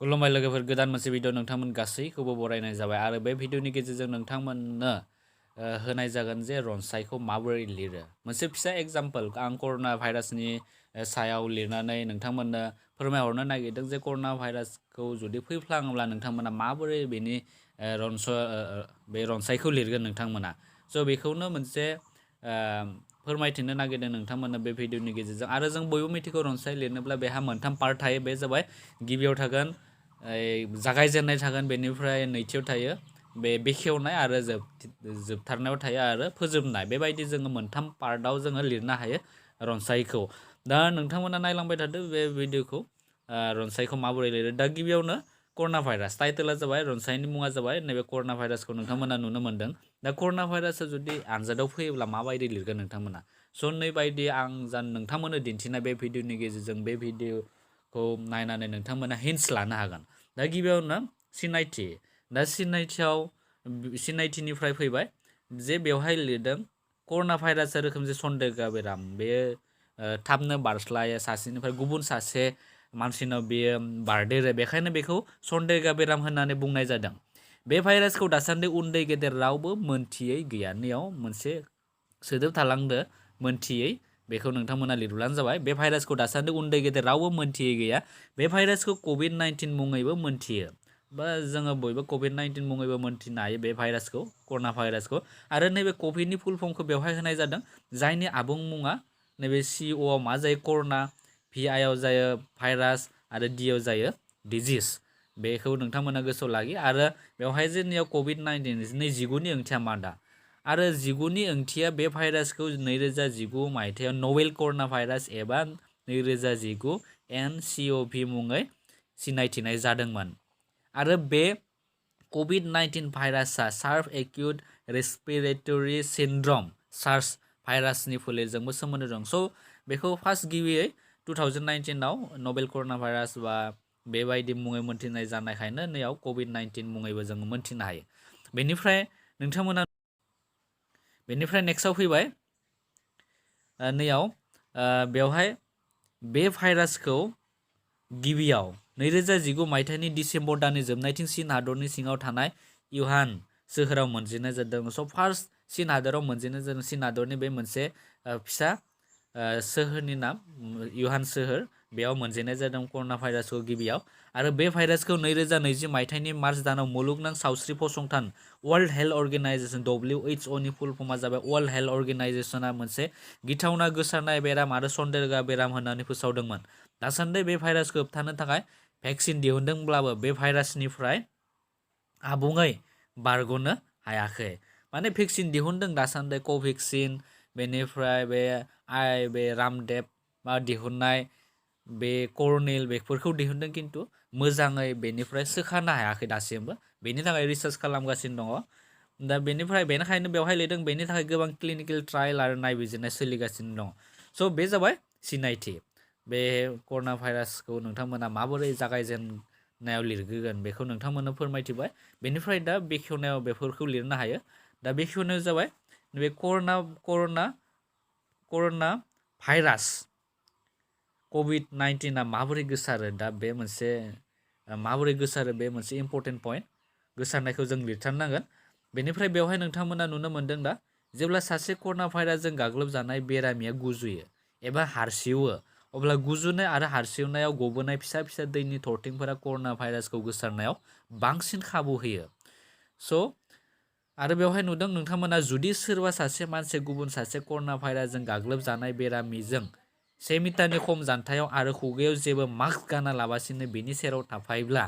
खुलुमबाय लोगोफोर गोदान मोनसे भिडिअ नोंथांमोन गासैखौबो बरायनाय जाबाय आरो बे भिडिअनि गेजेरजों नोंथांमोननो होनाय जागोन जे रनसायखौ माबोरै लिरो मोनसे फिसा एग्जाम्पल आं कर'ना भाइरासनि सायाव लिरनानै नोंथांमोननो फोरमायहरनो नागिरदों जे कर'ना भाइरासखौ जुदि फैफ्लाङोब्ला नोंथांमोना माबोरै बेनि बे रनसायखौ लिरगोन नोंथांमोना स' बेखौनो मोनसे फोरमायथिनो नागिरदों नोंथांमोननो बे भिडिअनि गेजेरजों आरो जों बयबो मिथिगौ रनसाय लिरनोब्ला बेहा मोनथाम पार्ट थायो बे जाबाय गिबियाव थागोन जागायजेननाय थागोन बेनिफ्राय नैथियाव थायो बे बेखेवनाय आरो जोबथारनायाव थायो आरो फोजोबनाय बेबायदि जोङो मोनथाम पार्टआव जोङो लिरनो हायो रनसायखौ दा नोंथांमोना नायलांबाय थादो बे भिडिअखौ रनसायखौ माबोरै लिरो दा गिबियावनो कर'ना भाइरास टाइटेला जाबाय रनसायनि मुङा जाबाय नैबे कर'ना भाइरासखौ नोंथांमोना नुनो मोन्दों दा कर'ना भाइरासआ जुदि आनजादाव फैयोब्ला माबायदि लिरगोन नोंथांमोना स' नैबायदि आं नोंथांमोननो दिन्थिनाय बे भिडिअनि गेजेरजों बे भिडिअखौ नायनानै नोंथांमोना हिन्ट्स लानो हागोन दा गिबियावनो सिनायथि दा सिनायथिनिफ्राय फैबाय जे बेवहाय लिरदों कर'ना भाइरासआ रोखोमसे सन्देरग्रा बेराम बेयो थाबनो बारस्लायो सासेनिफ्राय गुबुन सासे मानसिनाव बेयो बारदेरो बेखायनो बेखौ सन्देरग्रा बेराम होननानै बुंनाय जादों बे भाइरासखौ दासान्दि उन्दै गेदेर रावबो मोनथियै गैया नैयाव मोनसे सोदोब थालांदो मोनथियै बेखौ नोंथांमोना लिरब्लानो जाबाय बे भाइरासखौ दासान्दि उन्दै गेदेर रावबो मोनथियै गैया बे भाइरासखौ कभिड-19 मुङैबो मोनथियो बा जोङो बयबो कभिड-19 मुङैबो मोनथिनो हायो बे भाइरासखौ कर'ना भाइरासखौ आरो नैबे कभिडनि फुल फर्मखौ बेवहाय होनाय जादों जायनि आबुं मुङा नैबे COआव मा जायो कर'ना VIआव जायो भाइरास आरो Dआव जायो डिजिज बेखौ नोंथांमोना गोसोआव लाखि आरो बेवहाय जोंनियाव कभिड-19 19 ओंथिया मा दा आरो 19नि ओंथिया बे भाइरासखौ 2019 मायथाइयाव नवेल कर'ना भाइरास एबा 2019 NCOV मुङै सिनायथिनाय जादोंमोन आरो बे कभिड-19 भाइरासआ सार्भ एक्युट रेस्पिरेटरि सिन्ड्रम सार्स भाइरासनि फोलेरजोंबो सोमोन्दो दं स' बेखौ फार्स्ट गिबियै 2019आव नभेल कर'ना भाइरास बा बेबायदि मुङै मोनथिनाय जानायखायनो नैयाव कभिड-19 मुङैबो जोङो मोनथिनो हायो बेनिफ्राय नेक्स्टआव फैबाय नैयाव बेवहाय बे भाइरासखौ गिबियाव 2019 मायथाइनि डिसेम्बर दाननि जोबनायथिं चीन हादरनि सिङाव थानाय इउहान सोहोराव मोनजेननाय जादों स' फार्स्ट चीन हादराव मोनजेननाय जादों चीन हादरनि बे मोनसे फिसा सोहोरनि नाम इउहान सोहोर बेयाव मोनजेननाय जादों कर'ना भाइरासखौ गिबियाव आरो बे भाइरासखौ 2020 मायथाइनि मार्च दानाव मुलुगनां सावस्रि फसंथान वर्ल्ड हेल्थ अर्गेनाइजेसन WHOनि फुल फर्मआ जाबाय वर्ल्ड हेल्थ अर्गेनाइजेसना मोनसे गिथावना गोसारनाय बेराम आरो सन्देरग्रा बेराम होननानै फोसावदोंमोन दासान्दि बे भाइरासखौ होबथानो थाखाय भेक्सिन दिहुनदोंब्लाबो बे भाइरासनिफ्राय आबुङै बारग'नो हायाखै माने भेक्सिन दिहुनदों दासान्दि कभेक्सिन बेनिफ्राय बे रामदेव दिहुननाय बे कर'नेल बेफोरखौ दिहुनदों खिन्थु मोजाङै बेनिफ्राय सोखानो हायाखै दासिमबो बेनि थाखाय रिसार्च खालामगासिनो दङ दा बेनिखायनो बेवहाय लिरदों बेनि थाखाय गोबां क्लिनिकेल ट्रायल आरो नायबिजिरनाय सोलिगासिनो दङ स' बे जाबाय सिनायथि बे कर'ना भाइरासखौ नोंथांमोना माबोरै जागायजेननायाव लिरगोन बेखौ नोंथांमोननो फोरमायथिबाय बेनिफ्राय दा बेखेवनायाव बेफोरखौ लिरनो हायो दा बेखेवनायाव जाबाय बे कर'ना भाइरास कभिड-19 माबोरै गोसारो दा बे मोनसे माबोरै गोसारो बे मोनसे इम्पर्टेन्ट पइन्ट गोसारनायखौ जों लिरथारनांगोन बेनिफ्राय बेवहाय नोंथांमोना नुनो मोन्दों दा जेब्ला सासे कर'ना भाइरासजों गाग्लोबजानाय बेरामिया गुजुयो एबा हारसिउयो अब्ला गुजुनाय आरो हारसिउनायाव गबोनाय फिसा फिसा दैनि थरथिंफोरा कर'ना भाइरासखौ गोसारनायाव बांसिन खाबु होयो स' आरो बेवहाय नुदों नोंथांमोना जुदि सोरबा सासे मानसि गुबुन सासे कर'ना भाइरासजों गाग्लोबजानाय बेरामिजों 1 मिटारनि खम जानथायाव आरो खुगायाव जेबो मास्क गाना लाबासिनो बिनि सेराव थाफायोब्ला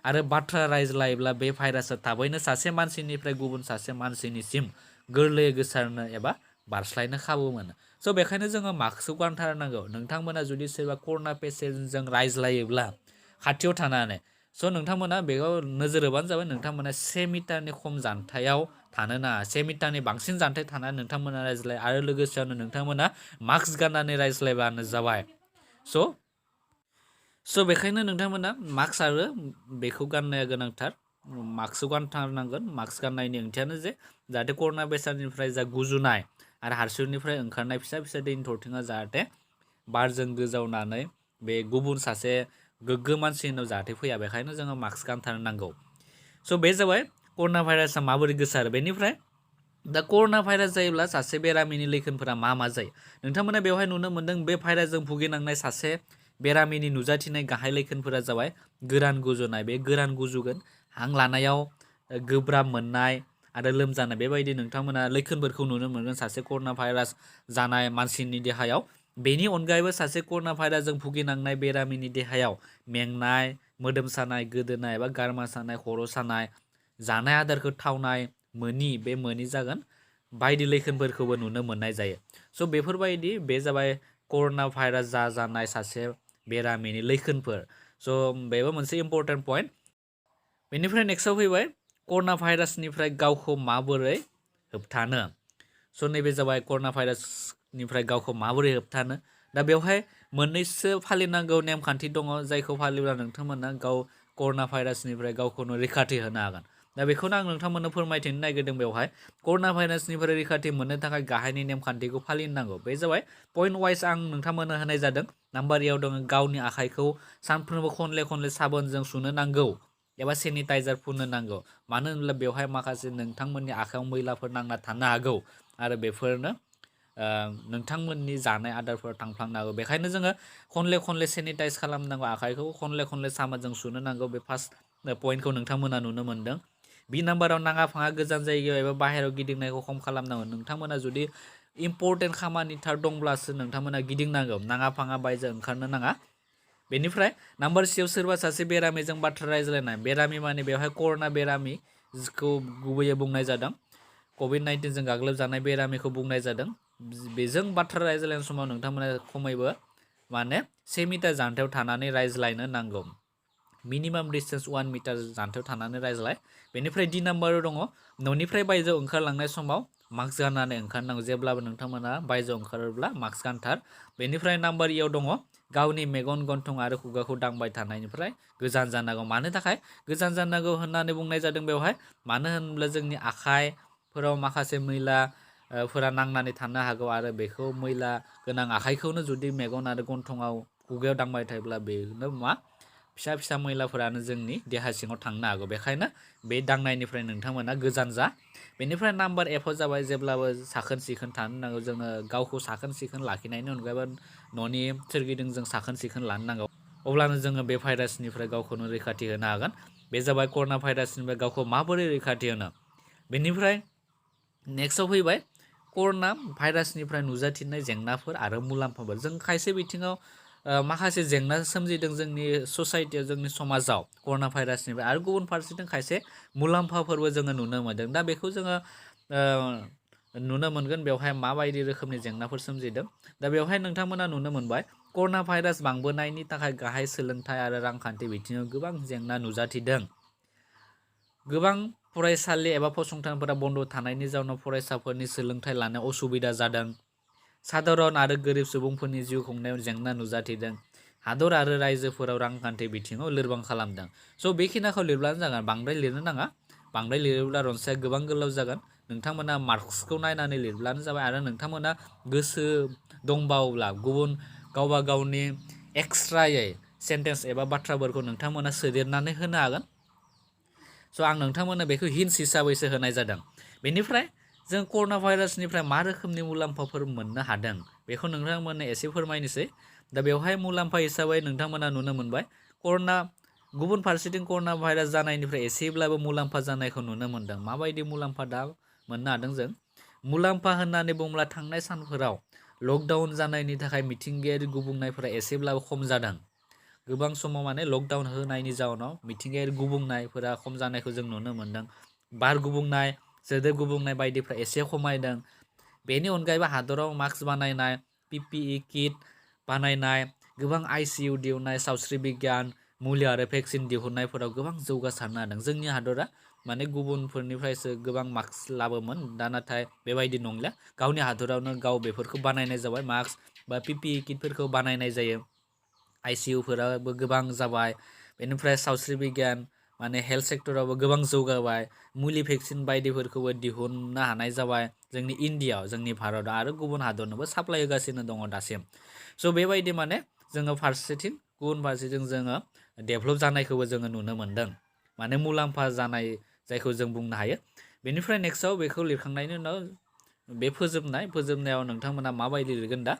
आरो बाथ्रा रायज्लायोब्ला बे भाइरासआ थाबैनो सासे मानसिनिफ्राय गुबुन सासे मानसिनिसिम गोरलैयै गोसारनो एबा बारस्लायनो खाबु मोनो स' बेखायनो जोङो मास्कखौ गानथारनांगौ नोंथांमोना जुदि सोरबा कर'ना पेसेन्टजों रायज्लायोब्ला खाथियाव थानानै स' नोंथांमोना बेयाव नोजोर होबानो जाबाय नोंथांमोना 1 मिटारनि खम जानथायाव थानो नाङा 1 मिटारनि बांसिन जानथाय थानानै नोंथांमोना रायज्लाय आरो लोगोसेयावनो नोंथांमोना मास्क गाननानै रायज्लायबानो जाबाय स' बेखायनो नोंथांमोना मास्क आरो बेखौ गाननाया गोनांथार मास्कखौ गानथारनांगोन मास्क गाननायनि ओंथियानो जे जाहाथे कर'ना बेसादनिफ्राय जा गुजुनाय आरो हारसिउनिफ्राय ओंखारनाय फिसा फिसा दैनि थरथिङा जाहाथे बारजों गोजावनानै बे गुबुन सासे गोग्गो मानसिनाव जाहाथे फैया बेखायनो जोङो मास्क गानथारनांगौ। स' बे जाबाय कर'ना भाइरासआ माबोरै गोसारो। बेनिफ्राय दा कर'ना भाइरास जायोब्ला सासे बेरामिनि लैखोनफोरा मा जायो नोंथांमोना बेवहाय नुनो मोन्दों। बे भाइरासजों भुगिनांनाय सासे बेरामिनि नुजाथिनाय गाहाय लैखोनफोरा जाबाय गोरान गुजुनाय। बे गोरान गुजुगोन, हां लानायाव गोब्राब मोननाय आरो लोमजानाय, बेबायदि नोंथांमोना लैखोनफोरखौ नुनो मोनगोन सासे कर'ना भाइरास जानाय मानसिनि देहायाव। बेनि अनगायैबो सासे कर'ना भाइरासजों भुगिनांनाय बेरामिनि देहायाव मेंनाय, मोदोम सानाय, गोदोनाय एबा गारमा सानाय, खर' सानाय, जानाय आदारखौ थावनाय मोनि, बे मोनि जागोन, बायदि लैखोनफोरखौबो नुनो मोननाय जायो। स' बेफोरबायदि बे जाबाय कर'ना भाइरास जानाय सासे बेरामिनि लैखोनफोर। स' बेबो मोनसे इम्पर्टेन्ट पइन्ट। बेनिफ्राय नेक्स्टआव फैबाय कर'ना भाइरासनिफ्राय गावखौ माबोरै होबथानो। स' नैबे जाबाय कर'ना भाइरासनिफ्राय गावखौ माबोरै होबथानो। दा बेवहाय मोननैसो फालिनांगौ नेमखान्थि दङ, जायखौ फालिब्ला नोंथांमोना गाव कर'ना भाइरासनिफ्राय गावखौनो रैखाथि होनो हागोन। दा बेखौनो आं नोंथांमोननो फोरमायथिनो नागिरदों। बेवहाय कर'ना भाइरासनिफ्राय रैखाथि मोननो थाखाय गाहायनि नेमखान्थिखौ फालिनांगौ। बे जाबाय पइन्ट वाइज आं नोंथांमोननो होनाय जादों। नाम्बार एयाव दङ गावनि आखाइखौ सानफ्रोमबो खनले साबोनजों सुनो नांगौ एबा सेनिटाइजार फुननो नांगौ। मानो होनब्ला बेवहाय माखासे नोंथांमोननि आखायाव मैलाफोर नांना थानो हागौ आरो बेफोरनो नोंथांमोननि जानाय आदारफोराव थांफ्लांनो हागौ। बेखायनो जोङो खनले सेनिटाइज खालामनांगौ, आखाइखौ खनले साबोनजों सुनो नांगौ। बे फार्स्ट पइन्टखौ नोंथांमोना नुनो मोन्दों। बि नाम्बाराव नाङा फाङा गोजान जायगायाव एबा बाहेरायाव गिदिंनायखौ खम खालामनांगौ। नोंथांमोना जुदि इम्परटेन्ट खामानिथार दंब्लासो नोंथांमोना गिदिंनांगौ, नाङा फाङा बायजोआव ओंखारनो नाङा। बेनिफ्राय नाम्बार सियाव सोरबा सासे बेरामिजों बाथ्रा रायज्लायनाय। बेरामि माने बेवहाय कर'ना बेरामिखौ गुबैयै बुंनाय जादों। कभिड-19जों गाग्लोबजानाय बेरामिखौ बुंनाय जादों। बेजों बाथ्रा रायज्लायनाय समाव नोंथांमोना खमैबो 1 मिटार जानथायाव थानानै रायज्लायनो नांगौ। मिनिमाम डिसटेन्स 1 मिटार जानथायाव थानानै रायज्लाय। बेनिफ्राय डि नाम्बाराव दङ न'निफ्राय बायजोआव ओंखारलांनाय समाव मास्क गाननानै ओंखारनांगौ। जेब्लाबो नोंथांमोना बायजोआव ओंखारोब्ला मास्क गानथार। बेनिफ्राय नाम्बार इयाव दङ गावनि मेगन, गन्थं आरो खुगाखौ दांबाय थानायनिफ्राय गोजान जानांगौ। मानो थाखाय गोजान जानांगौ होननानै बुंनाय जादों बेवहाय? मानो होनब्ला जोंनि आखाइफोराव माखासे मैलाफोरा नांनानै थानो हागौ आरो बेखौ मैला गोनां आखाइखौनो जुदि मेगन आरो गन्थङाव, खुगायाव दांबाय थायोब्ला बेनो फिसा मैलाफोरानो जोंनि देहा सिङाव थांनो हागौ। बेखायनो बे दांनायनिफ्राय नोंथांमोना गोजान जा। बेनिफ्राय नाम्बार एफआव जाबाय जेब्लाबो साखोन सिखोन थानो नांगौ। जोङो गावखौ साखोन सिखोन लाखिनायनि अनगायैबो न'नि सोरगिदिं जों साखोन सिखोन लानो नांगौ। अब्लानो जोङो बे भाइरासनिफ्राय गावखौनो रैखाथि होनो हागोन। बे जाबाय कर'ना भाइरासनिफ्राय गावखौ माबोरै रैखाथि होनो। बेनिफ्राय नेक्स्टआव फैबाय कर'ना भाइरासनिफ्राय नुजाथिनाय जेंनाफोर आरो मुलाम्फाफोर। जों खायसे बिथिङाव माखासे जेंना सोमजिदों जोंनि ससाइटियाव, जोंनि समाजाव कर'ना भाइरासनिफ्राय, आरो गुबुन फारसेथिं खायसे मुलाम्फाफोरबो जोङो नुनो मोनदों। दा बेखौ जोङो नुनो मोनगोन बेवहाय माबायदि रोखोमनि जेंनाफोर सोमजिदों। दा बेवहाय नोंथांमोना नुनो मोनबाय कर'ना भाइरास बांबोनायनि थाखाय गाहाय सोलोंथाइ आरो रांखान्थि बिथिङाव गोबां जेंना नुजाथिदों। गोबां फरायसालि एबा फसंथानफोरा बन्द' थानायनि जाउनाव फरायसाफोरनि सोलोंथाइ लानायाव असुबिदा जादों। साधारन आरो गोरिब सुबुंफोरनि जिउ खुंनायाव जेंना नुजाथिदों। हादर आरो रायजोफोराव रांखान्थि बिथिङाव लोरबां खालामदों। स' बेखिनिखौ लिरब्लानो जागोन, बांद्राय लिरनो नाङा। बांद्राय लिरोब्ला रनसाया गोबां गोलाव जागोन। नोंथांमोना मार्क्सखौ नायनानै लिरब्लानो जाबाय। आरो नोंथांमोना गोसो दंबावोब्ला गुबुन गावबा गावनि एक्सट्रायै सेन्टेन्स एबा बाथ्राफोरखौ नोंथांमोना सोदेरनानै होनो हागोन। स' आं नोंथांमोननो बेखौ हिन्ट्स हिसाबैसो होनाय जादों। बेनिफ्राय जों कर'ना भाइरासनिफ्राय मा रोखोमनि मुलाम्फाफोर मोननो हादों बेखौ नोंथांमोननो एसे फोरमायनोसै। दा बेवहाय मुलाम्फा हिसाबै नोंथांमोना नुनो मोनबाय गुबुन फारसेथिं कर'ना भाइरास जानायनिफ्राय एसेब्लाबो मुलाम्फा जानायखौ नुनो मोनदों। माबायदि मुलाम्फा दा मोननो हादों जों? मुलाम्फा होननानै बुङोब्ला थांनाय सानफोराव लकडाउन जानायनि थाखाय मिथिंगायारि गुबुंनायफोरा एसेब्लाबो खम जादों। गोबां समाव लकडाउन होनायनि जाउनाव मिथिंगायारि गुबुंनायफोरा खम जानायखौ जों नुनो मोनदों। बार गुबुंनाय, सोदोब गुबुंनाय बायदिफ्रा एसे खमायदों। बेनि अनगायैबो हादराव मास्क बानायनाय, PPE किट बानायनाय, गोबां ICU दिहुननाय, सावस्रि बिगियान, मुलि आरो भेक्सिन दिहुननायफोराव गोबां जौगासारनो हादों। जोंनि हादरा गुबुनफोरनिफ्रायसो गोबां मास्क लाबोमोन, दा नाथाय बेबायदि नंलिया। गावनि हादरावनो गाव बेफोरखौ बानायनाय जाबाय। मास्क बा PPE किटफोरखौ बानायनाय जायो। ICUफोराबो गोबां जाबाय। बेनिफ्राय सावस्रि बिगियान हेल्थ सेक्टरावबो गोबां जौगाबाय। मुलि भेक्सिन बायदिफोरखौबो दिहुननो हानाय जाबाय जोंनि इण्डियाआव, जोंनि भारतआव, आरो गुबुन हादरनोबो साप्लाय होगासिनो दङ दासिम। स' बेबायदि जोङो फारसेथिं गुबुन फारसेजों जोङो डेभेलप जानायखौबो जोङो नुनो मोन्दों, माने मुलाम्फा जानाय जायखौ जों बुंनो हायो। बेनिफ्राय नेक्स्टआव बेखौ लिरखांनायनि उनाव बे फोजोबनायाव नोंथांमोना माबायदि लिरगोन दा?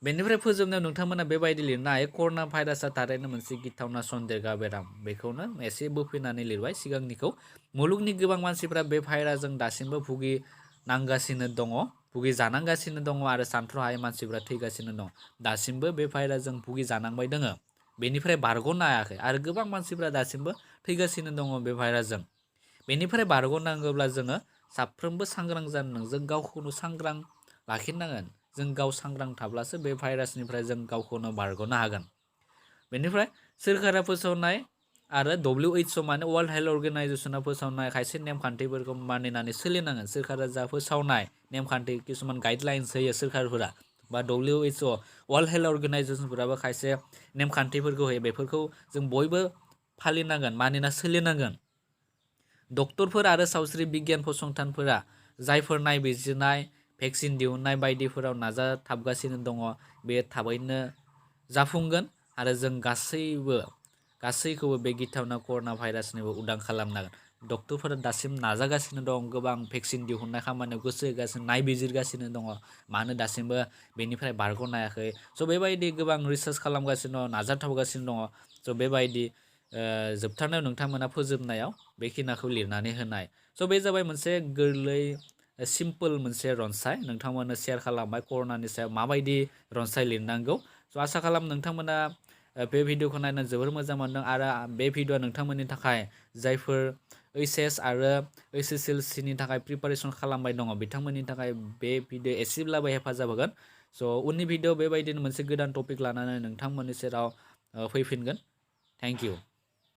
बेनिफ्राय फोजोबनायाव नोंथांमोना बेबायदि लिरनो हायो, कर'ना भाइरासआ थारैनो मोनसे गिथावना सन्देरग्रा बेराम। बेखौनो एसे बोफिननानै लिरबाय सिगांनिखौ। मुलुगनि गोबां मानसिफ्रा बे भाइरासजों दासिमबो भुगिनांगासिनो दङ, भुगिजानांगासिनो दङ आरो सानथ्र'हायै मानसिफ्रा थैगासिनो दं। दासिमबो बे भाइरासजों भुगिजानांबाय दोङो, बेनिफ्राय बारग'नो हायाखै आरो गोबां मानसिफ्रा दासिमबो थैगासिनो दङ बे भाइरासजों। बेनिफ्राय बारग'नांगौब्ला जोङो साफ्रोमबो सांग्रां जानो, जों गावखौनो सांग्रां लाखिनांगोन। जों गाव सांग्रां थाब्लासो बे भाइरासनिफ्राय जों गावखौनो बारग'नो हागोन। बेनिफ्राय सोरखारा फोसावनाय आरो WHO माने वर्ल्ड हेल्थ अर्गेनाइजेसना फोसावनाय खायसे नेमखान्थिफोरखौ मानिनानै सोलिनांगोन। सोरखारा जा फोसावनाय नेमखान्थि किसुमान गाइडलाइन्स होयो सोरखारफोरा, बा WHO वर्ल्ड हेल्थ अर्गेनाइजेसनफोराबो खायसे नेमखान्थिफोरखौ होयो, बेफोरखौ जों बयबो फालिनांगोन, मानिना सोलिनांगोन। डक्टरफोर आरो सावस्रि बिगियान फसंथानफोरा जायफोर नायबिजिरनाय, भेक्सिन दिहुननाय बायदिफोराव नाजाथाबगासिनो दङ, बे थाबैनो जाफुंगोन आरो जों गासैखौबो बे गिथावना कर'ना भाइरासनिबो उदां खालामनांगोन। डक्टरफोरा दासिम नाजागासिनो दं, गोबां भेक्सिन दिहुननाय खामानियाव गोसो होगासिनो, नायबिजिरगासिनो दङ, मानो दासिमबो बेनिफ्राय बारग'नो हायाखै। स' बेबायदि गोबां रिसार्च खालामगासिनो दङ, नाजाथाबगासिनो दङ। स' बेबायदि जोबथारनायाव नोंथांमोना फोजोबनायाव बेखिनिखौ लिरनानै होनाय। स' बे जाबाय मोनसे गोरलै सिम्पोल मोनसे रनसाय नोंथांमोननो शेयार खालामबाय, कर'नानि सायाव माबायदि रनसाय लिरनांगौ। स' आसा खालाम नोंथांमोना बे भिडिअखौ नायनानै जोबोर मोजां मोनदों आरो बे भिडिअआ नोंथांमोननि थाखाय जायफोर HS आरो HSLC नि थाखाय प्रिपारेसन खालामबाय दङ, बिथांमोननि थाखाय बे भिडिअ एसेब्लाबो हेफाजाब होगोन। स' उननि भिडिअ बेबायदिनो मोनसे गोदान टपिक लानानै नोंथांमोननि सेराव फैफिनगोन। Thank you.